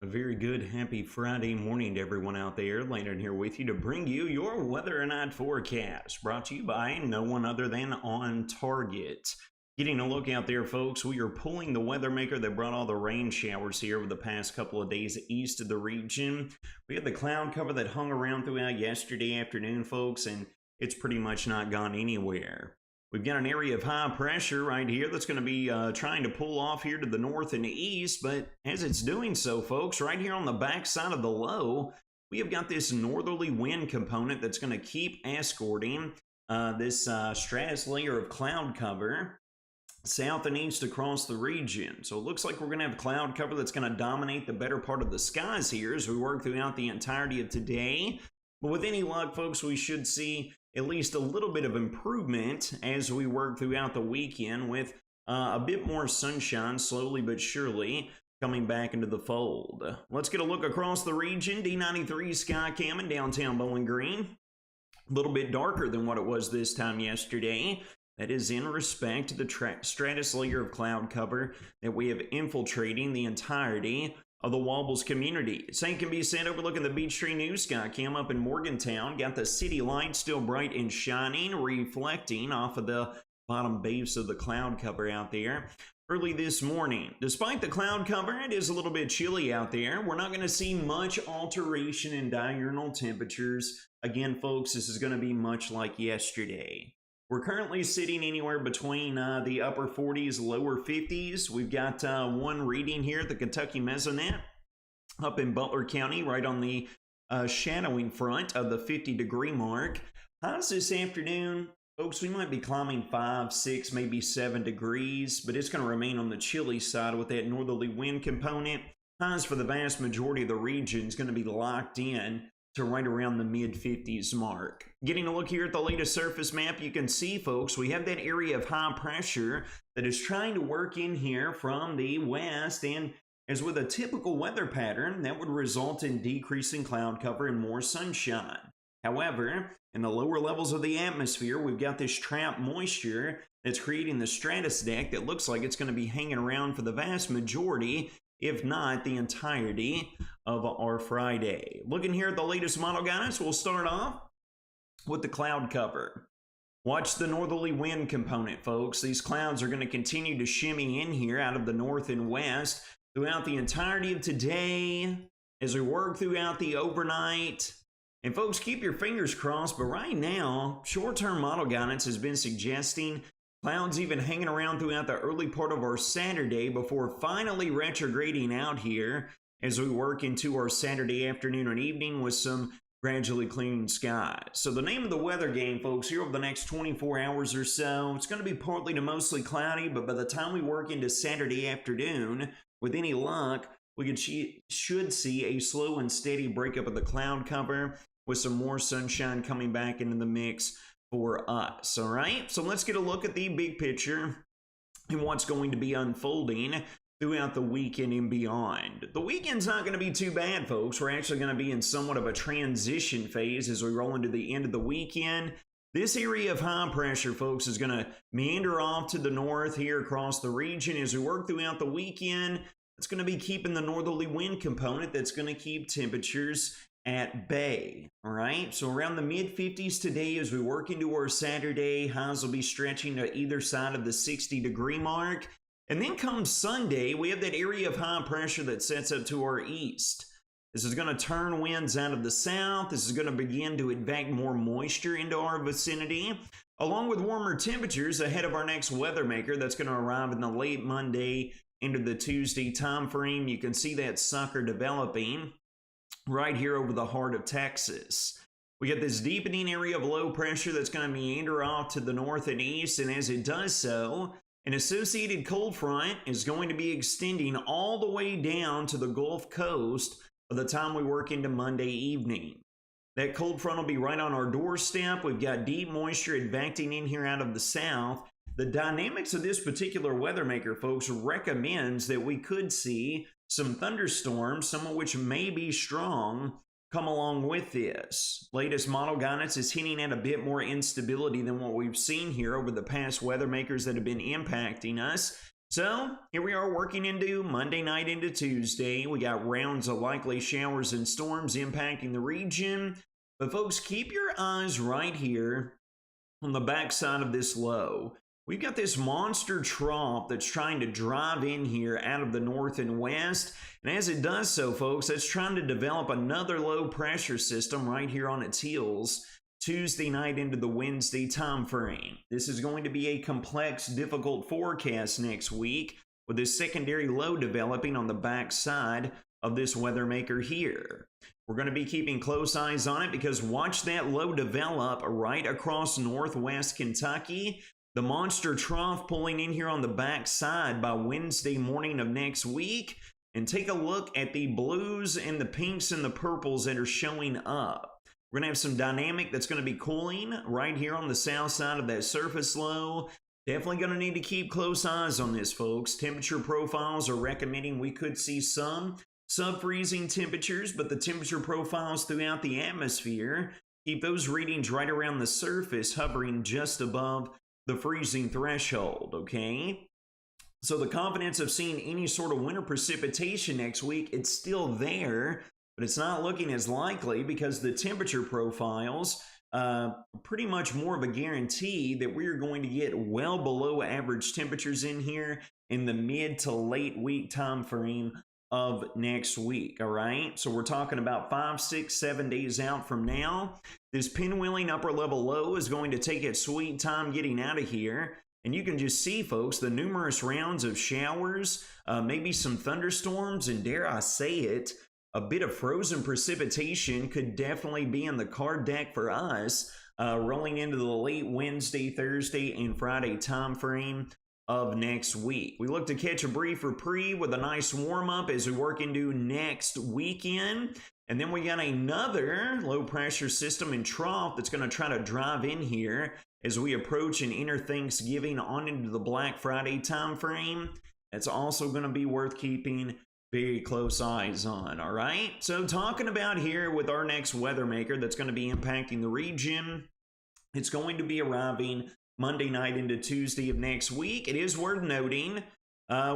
A very good, happy Friday morning to everyone out there. Landon here with you to bring you your weather and night forecast. Brought to you by no one other than On Target. Getting a look out there, folks. We are pulling the weather maker that brought all the rain showers here over the past couple of days east of the region. We had the cloud cover that hung around throughout yesterday afternoon, folks, and it's pretty much not gone anywhere. We've got an area of high pressure right here that's going to be trying to pull off here to the north and east, but as it's doing so, folks, right here on the back side of the low, we have got this northerly wind component that's going to keep escorting this stratus layer of cloud cover south and east across the region. So it looks like we're going to have cloud cover that's going to dominate the better part of the skies here as we work throughout the entirety of today. But with any luck, folks, we should see at least a little bit of improvement as we work throughout the weekend with a bit more sunshine slowly but surely coming back into the fold. Let's get a look across the region. D93 Skycam in downtown Bowling Green. A little bit darker than what it was this time yesterday. That is in respect to the stratus layer of cloud cover that we have infiltrating the entirety of the Wobbles community. Same can be said overlooking the Beechtree News Skycam up in Morgantown. Got the city light still bright and shining, reflecting off of the bottom base of the cloud cover out there. Early this morning, despite the cloud cover, it is a little bit chilly out there. We're not going to see much alteration in diurnal temperatures. Again, folks, this is going to be much like yesterday. We're currently sitting anywhere between the upper 40s, lower 50s. We've got one reading here at the Kentucky Mesonet up in Butler County, right on the shadowing front of the 50-degree mark. Highs this afternoon, folks, we might be climbing 5, 6, maybe 7 degrees, but it's going to remain on the chilly side with that northerly wind component. Highs for the vast majority of the region is going to be locked in to right around the mid-50s mark. Getting a look here at the latest surface map, you can see, folks, we have that area of high pressure that is trying to work in here from the west, and as with a typical weather pattern, that would result in decreasing cloud cover and more sunshine. However, in the lower levels of the atmosphere, we've got this trapped moisture that's creating the stratus deck that looks like it's going to be hanging around for the vast majority, if not the entirety of our Friday. Looking here at the latest model guidance, we'll start off with the cloud cover. Watch the northerly wind component, folks. These clouds are going to continue to shimmy in here out of the north and west throughout the entirety of today as we work throughout the overnight. And folks, keep your fingers crossed, but right now, short-term model guidance has been suggesting clouds even hanging around throughout the early part of our Saturday before finally retrograding out here as we work into our Saturday afternoon and evening with some gradually clearing skies. So the name of the weather game, folks, here over the next 24 hours or so, it's going to be partly to mostly cloudy, but by the time we work into Saturday afternoon, with any luck, we should see a slow and steady breakup of the cloud cover with some more sunshine coming back into the mix for us. All right, so let's get a look at the big picture and what's going to be unfolding throughout the weekend and beyond. The weekend's not going to be too bad, folks. We're actually going to be in somewhat of a transition phase as we roll into the end of the weekend. This area of high pressure, folks, is going to meander off to the north here across the region as we work throughout the weekend. It's going to be keeping the northerly wind component that's going to keep temperatures at bay. All right, so around the mid-50s today as we work into our Saturday. Highs will be stretching to either side of the 60-degree mark. And then comes Sunday, we have that area of high pressure that sets up to our east. This is going to turn winds out of the south. This is going to begin to invite more moisture into our vicinity, along with warmer temperatures ahead of our next weather maker that's going to arrive in the late Monday into the Tuesday time frame. You can see that sucker developing right here over the heart of Texas. We get this deepening area of low pressure that's going to meander off to the north and east, and as it does so, an associated cold front is going to be extending all the way down to the Gulf Coast by the time we work into Monday evening. That cold front will be right on our doorstep. We've got deep moisture advancing in here out of the south. The dynamics of this particular weather maker, folks, recommends that we could see some thunderstorms, some of which may be strong, come along with this. Latest model guidance is hinting at a bit more instability than what we've seen here over the past weather makers that have been impacting us. So here we are working into Monday night into Tuesday. We got rounds of likely showers and storms impacting the region. But folks, keep your eyes right here on the backside of this low. We've got this monster trough that's trying to drive in here out of the north and west. And as it does so, folks, it's trying to develop another low pressure system right here on its heels. Tuesday night into the Wednesday time frame. This is going to be a complex, difficult forecast next week with this secondary low developing on the backside of this weather maker here. We're going to be keeping close eyes on it because watch that low develop right across northwest Kentucky. The monster trough pulling in here on the backside by Wednesday morning of next week. And take a look at the blues and the pinks and the purples that are showing up. We're going to have some dynamic that's going to be cooling right here on the south side of that surface low. Definitely going to need to keep close eyes on this, folks. Temperature profiles are recommending we could see some sub-freezing temperatures, but the temperature profiles throughout the atmosphere keep those readings right around the surface, hovering just above the freezing threshold, okay? So the confidence of seeing any sort of winter precipitation next week, it's still there. But it's not looking as likely because the temperature profiles pretty much more of a guarantee that we're going to get well below average temperatures in here in the mid to late week time frame of next week. All right, so we're talking about 5, 6, 7 days out from now. This pinwheeling upper level low is going to take its sweet time getting out of here. And you can just see, folks, the numerous rounds of showers, maybe some thunderstorms, and dare I say it, a bit of frozen precipitation could definitely be in the card deck for us rolling into the late Wednesday, Thursday, and Friday time frame of next week. We look to catch a brief reprieve with a nice warm-up as we work into next weekend. And then we got another low-pressure system and trough that's going to try to drive in here as we approach and enter Thanksgiving on into the Black Friday time frame. That's also going to be worth keeping very close eyes on, all right? So talking about here with our next weather maker that's going to be impacting the region, it's going to be arriving Monday night into Tuesday of next week. It is worth noting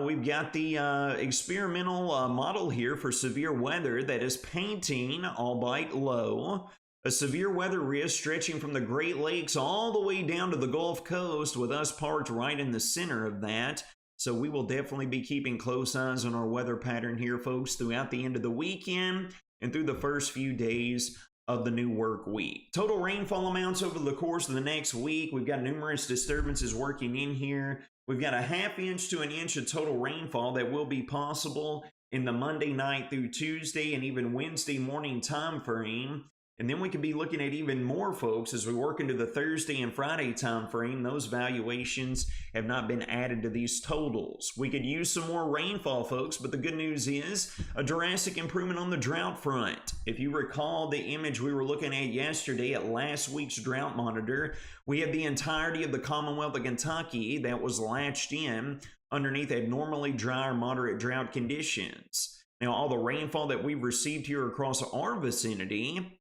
we've got the experimental model here for severe weather that is painting, albeit low, a severe weather risk stretching from the Great Lakes all the way down to the Gulf Coast, with us parked right in the center of that. So we will definitely be keeping close eyes on our weather pattern here, folks, throughout the end of the weekend and through the first few days of the new work week. Total rainfall amounts over the course of the next week. We've got numerous disturbances working in here. We've got a ½ inch to an inch of total rainfall that will be possible in the Monday night through Tuesday and even Wednesday morning time frame. And then we could be looking at even more, folks, as we work into the Thursday and Friday time frame. Those valuations have not been added to these totals. We could use some more rainfall, folks, but the good news is a drastic improvement on the drought front. If you recall the image we were looking at yesterday at last week's drought monitor, we had the entirety of the Commonwealth of Kentucky that was latched in underneath abnormally dry or moderate drought conditions. Now, all the rainfall that we've received here across our vicinity,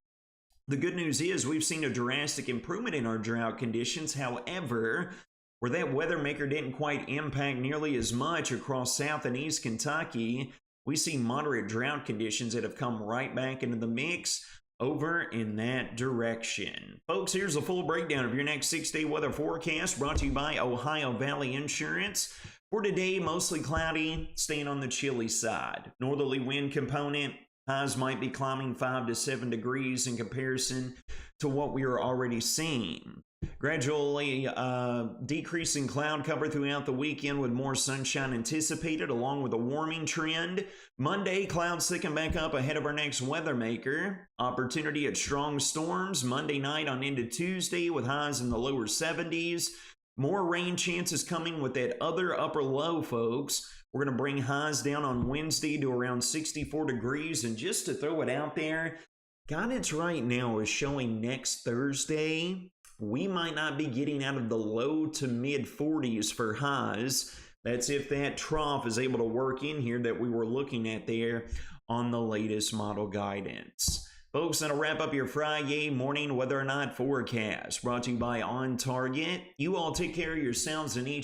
the good news is we've seen a drastic improvement in our drought conditions. However, where that weather maker didn't quite impact nearly as much across South and East Kentucky, we see moderate drought conditions that have come right back into the mix over in that direction. Folks, here's a full breakdown of your next 6-day weather forecast brought to you by Ohio Valley Insurance. For today, mostly cloudy, staying on the chilly side. Northerly wind component. Highs might be climbing 5 to 7 degrees in comparison to what we are already seeing. Gradually decreasing cloud cover throughout the weekend with more sunshine anticipated along with a warming trend. Monday, clouds thicken back up ahead of our next weather maker. Opportunity at strong storms Monday night on into Tuesday with highs in the lower 70s. More rain chances coming with that other upper low, folks. We're going to bring highs down on Wednesday to around 64 degrees. And just to throw it out there, guidance right now is showing next Thursday, we might not be getting out of the low to mid 40s for highs. That's if that trough is able to work in here that we were looking at there on the latest model guidance. Folks, that'll wrap up your Friday morning whether or not forecast brought to you by On Target. You all take care of yourselves and each